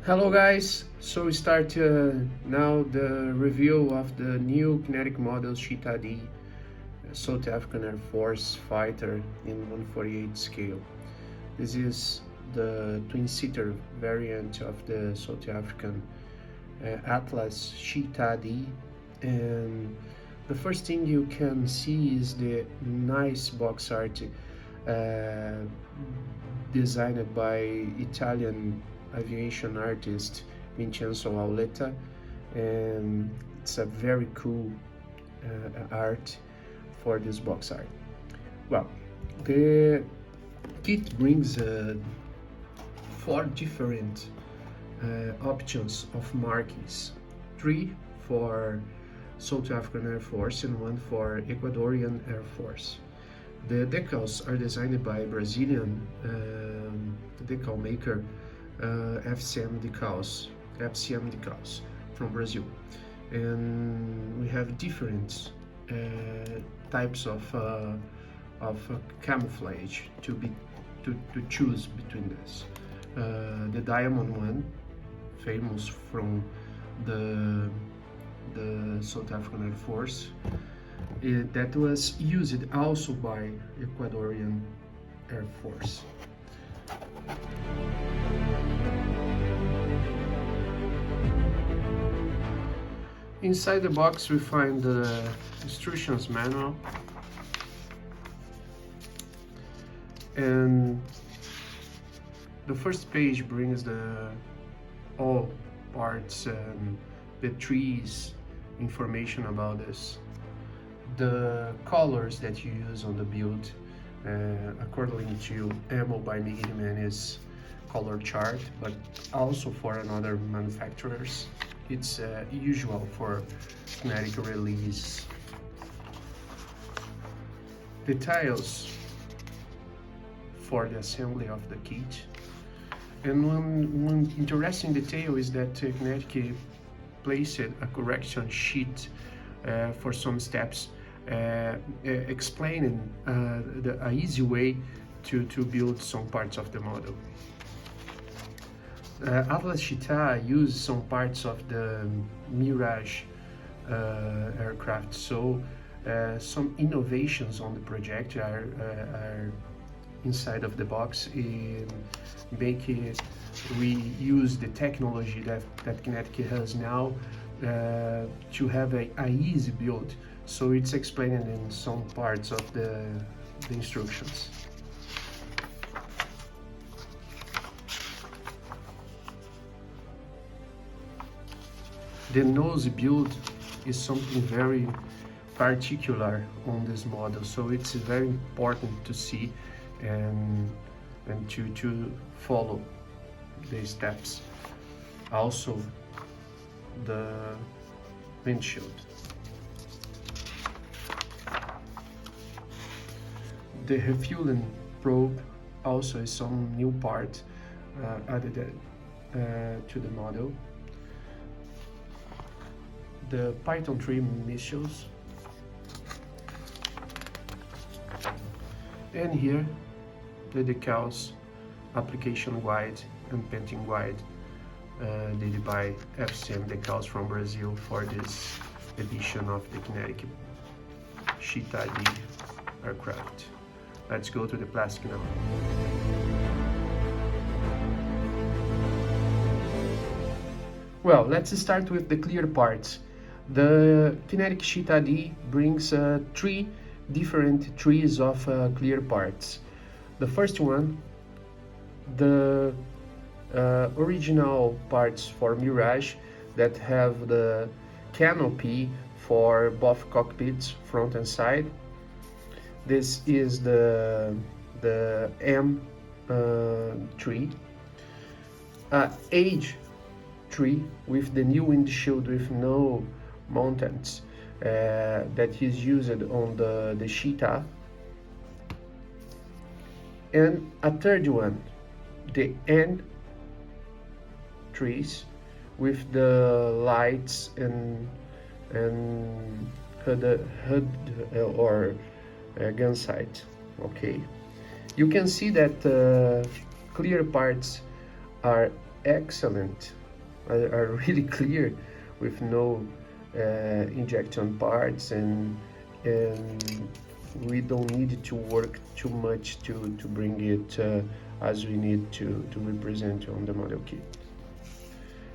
Hello guys, so we start now the review of the new Kinetic Model Cheetah D South African Air Force fighter in 148 scale. This is the twin-seater variant of the South African Atlas Cheetah D, and the first thing you can see is the nice box art uh, designed by Italian aviation artist Vincenzo Auletta, and it's a very cool art for this box art. Well, the kit brings four different options of markings: three for South African Air Force and one for Ecuadorian Air Force. The decals are designed by Brazilian decal maker FCM Decals from Brazil, and we have different types of camouflage to choose between this. The diamond one, famous from the South African Air Force, that was used also by Ecuadorian Air Force. Inside the box we find the instructions manual, and the first page brings all parts and the trees information about this, the colors that you use on the build according to Ammo by Miggyman is color chart, but also for another manufacturers it's usual for Kinetic release. Details for the assembly of the kit, and one interesting detail is that Kinetic placed a correction sheet for some steps explaining an easy way to build some parts of the model. Atlas Cheetah used some parts of the Mirage aircraft, so some innovations on the project are inside of the box in making we use the technology that Kinetic has now to have a easy build, so it's explained in some parts of the instructions. The nose build is something very particular on this model, so it's very important to see and to follow the steps. Also the windshield. The refueling probe also is some new part added to the model. The Python 3 missiles, and here the decals, application guide and painting guide did by FCM Decals from Brazil for this edition of the Kinetic Cheetah D aircraft. Let's go to the plastic now. Well, let's start with the clear parts. The Kinetic Cheetah D brings three different trees of clear parts. The first one, the original parts for Mirage that have the canopy for both cockpits, front and side. This is the M tree. Age tree with the new windshield with no mountains that is used on the Cheetah, and a third one, the end trees with the lights and HUD or gun sight. Okay, you can see that clear parts are excellent, are really clear, with no injection parts, and we don't need to work too much to bring it as we need to represent on the model kit.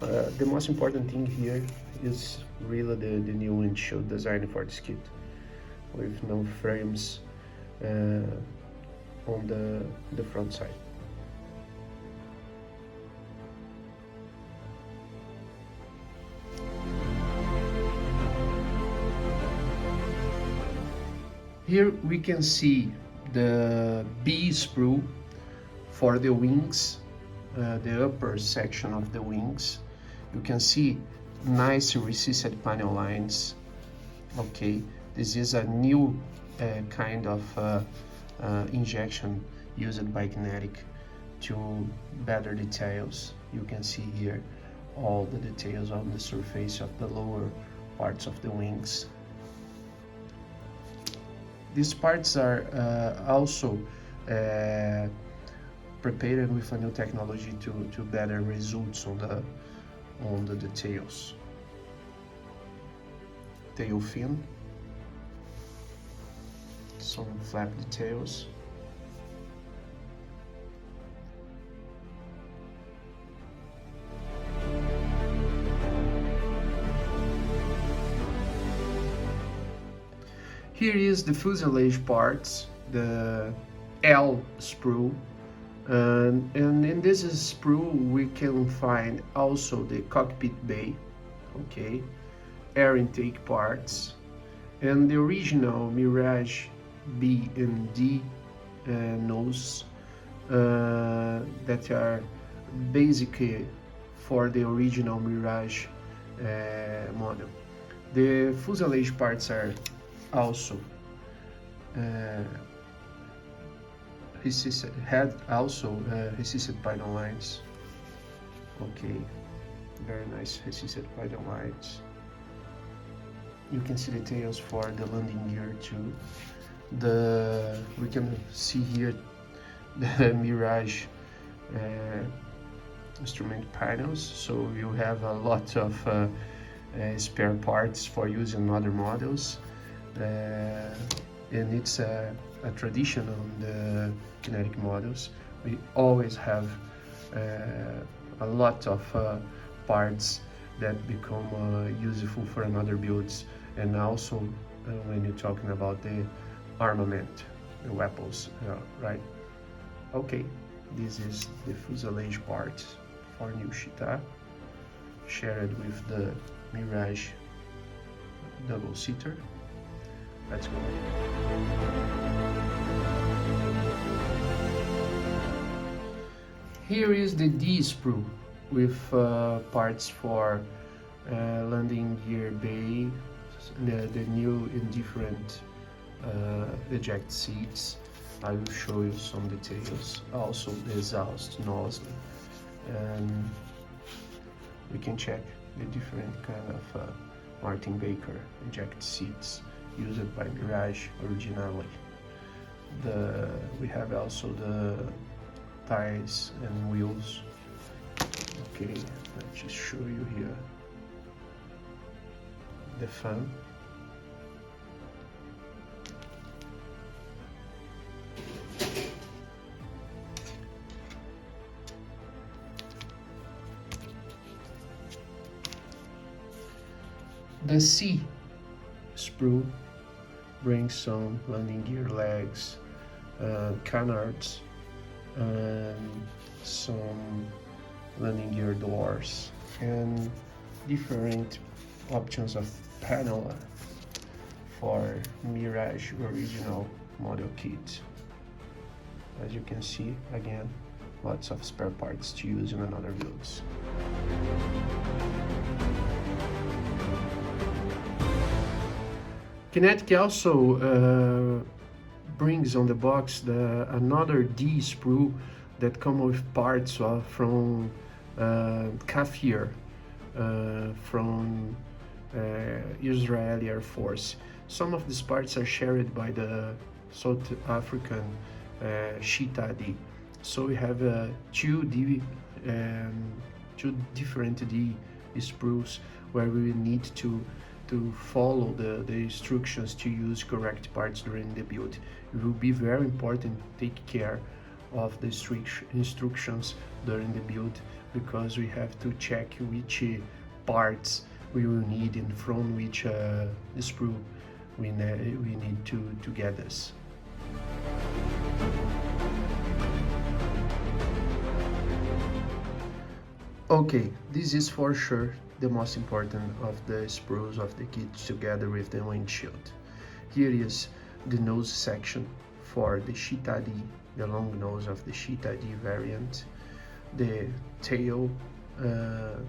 The most important thing here is really the new windshield design for this kit, with no frames on the front side. Here we can see the B sprue for the wings, the upper section of the wings. You can see nice recessed panel lines. Okay, this is a new kind of injection used by Kinetic to better details. You can see here all the details on the surface of the lower parts of the wings. These parts are also prepared with a new technology to better results on the details. Tail fin, some flap details. Here is the fuselage parts, the L sprue, and in this sprue we can find also the cockpit bay, okay, air intake parts, and the original Mirage B and D nose that are basically for the original Mirage model. The fuselage parts are also had also recessed panel lines. Okay, very nice recessed panel lines. You can see details for the landing gear too. We can see here the Mirage instrument panels, so you have a lot of spare parts for use in other models. And it's a tradition on the Kinetic models. We always have a lot of parts that become useful for another builds, and also when you're talking about the armament, the weapons, right? Okay, this is the fuselage part for new Cheetah, shared with the Mirage double-seater. Let's go. Here is the D sprue with parts for landing gear bay, the new and different eject seats. I will show you some details. Also the exhaust nozzle, and we can check the different kind of Martin Baker eject seats used by Mirage originally. We have also the tires and wheels. Okay, let's just show you here the fan. The C sprue brings some landing gear legs, canards, and some landing gear doors, and different options of panel for Mirage original model kit. As you can see, again, lots of spare parts to use in another builds. Kinetic also brings on the box another D sprue that come with parts from Kafir, from Israeli Air Force. Some of these parts are shared by the South African Cheetah D. So we have two D two different D sprues where we need to follow the instructions to use correct parts during the build. It will be very important to take care of the instructions during the build, because we have to check which parts we will need and from which sprue we need to get this. Okay, this is for sure the most important of the sprues of the kit, together with the windshield. Here is the nose section for the Cheetah D, the long nose of the Cheetah D variant, the tail, the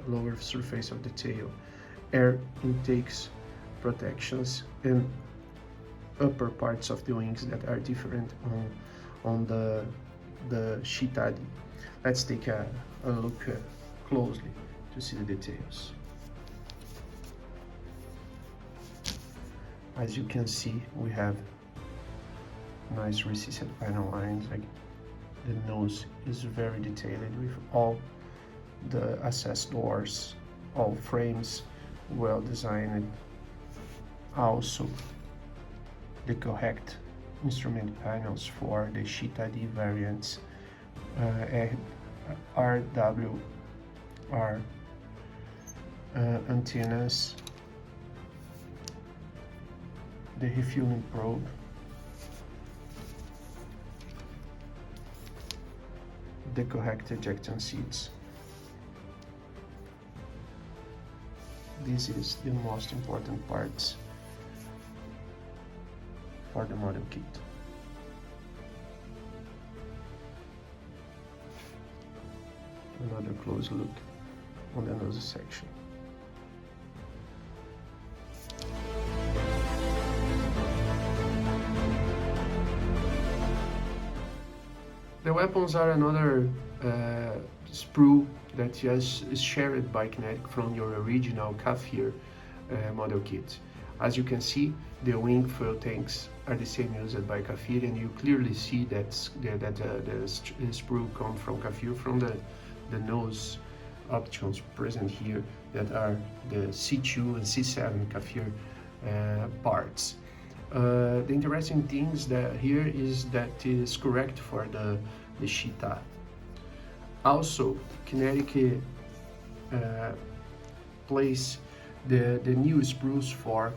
lower surface of the tail, air intakes, protections, and upper parts of the wings that are different on the Cheetah D. Let's take a look closely to see the details. As you can see, we have nice recessed panel lines. Like the nose is very detailed with all the access doors, all frames well designed. Also, the correct instrument panels for the Cheetah D variants, RWR antennas, the refueling probe, the correct ejectant seats. This is the most important parts for the model kit. Another close look on the nose section. The weapons are another sprue that is shared by Kinetic from your original Kafir model kit. As you can see, the wing fuel tanks are the same used by Kafir, and you clearly see that the sprue comes from Kafir from the nose options present here that are the C2 and C7 Kafir parts. The interesting things that here is that it is correct for the Cheetah. Also, Kinetic place the new sprues for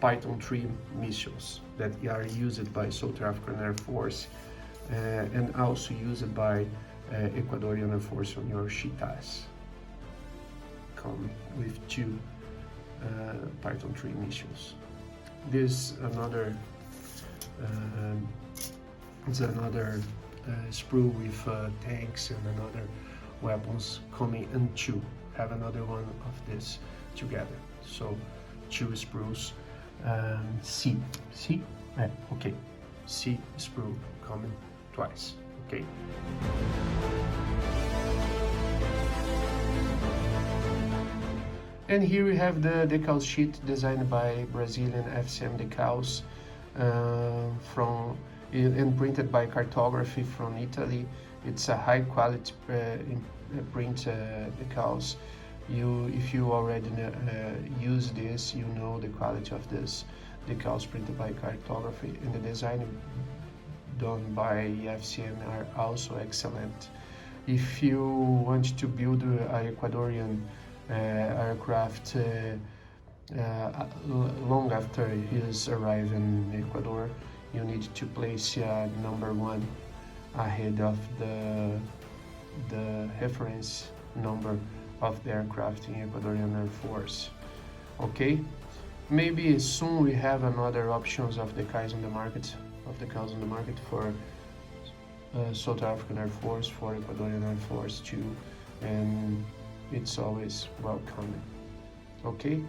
Python 3 missiles that are used by South African Air Force and also used by Ecuadorian Air Force on your Cheetahs. Come with two Python 3 missiles. This another sprue with tanks and another weapons coming, and two have another one of this together. So two sprues. C, okay, C sprue coming twice. Okay. And here we have the decal sheet designed by Brazilian FCM Decals and printed by Cartography from Italy. It's a high quality print decals. If you already use this, you know the quality of this decals printed by Cartography, and the design done by FCM are also excellent. If you want to build an Ecuadorian aircraft long after his arrival in Ecuador, you need to place number 1 ahead of the reference number of the aircraft in Ecuadorian Air Force. Okay, maybe soon we have another options of decals on the market, for South African Air Force, for Ecuadorian Air Force too, and it's always welcome. Okay.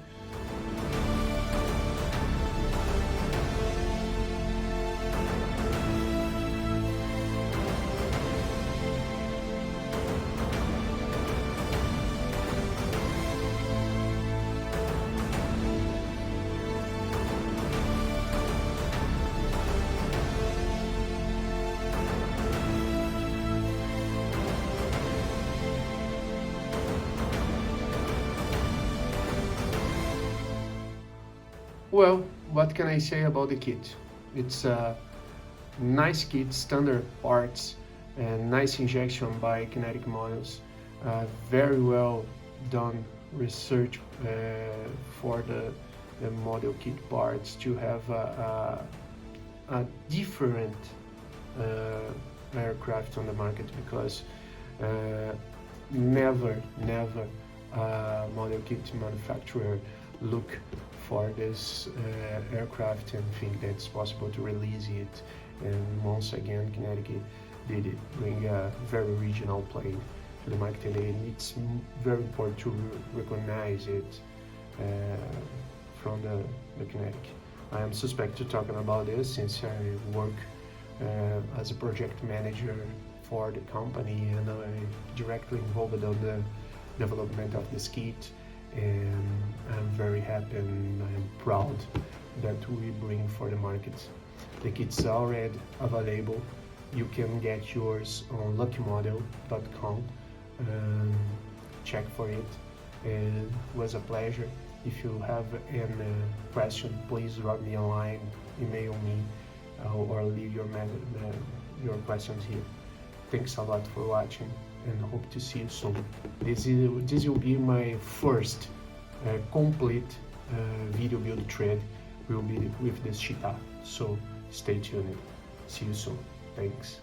Well, what can I say about the kit? It's a nice kit, standard parts, and nice injection by Kinetic Models. Very well done research for the model kit parts to have a different aircraft on the market, because uh, never model kit manufacturer look for this aircraft and think that it's possible to release it. And once again, Kinetic did it, bring a very regional plane to the market today, and it's very important to recognize it from the Kinetic. I am suspect to talking about this since I work as a project manager for the company, and I directly involved on the development of this kit, and I'm very happy and I'm proud that we bring for the market. The kit's already available. You can get yours on luckymodel.com. Check for it. It was a pleasure. If you have any question, please drop me a line, email me, or leave your questions here. Thanks a lot for watching, and hope to see you soon. This will be my first complete video build thread. Will be with this Cheetah. So stay tuned. See you soon. Thanks.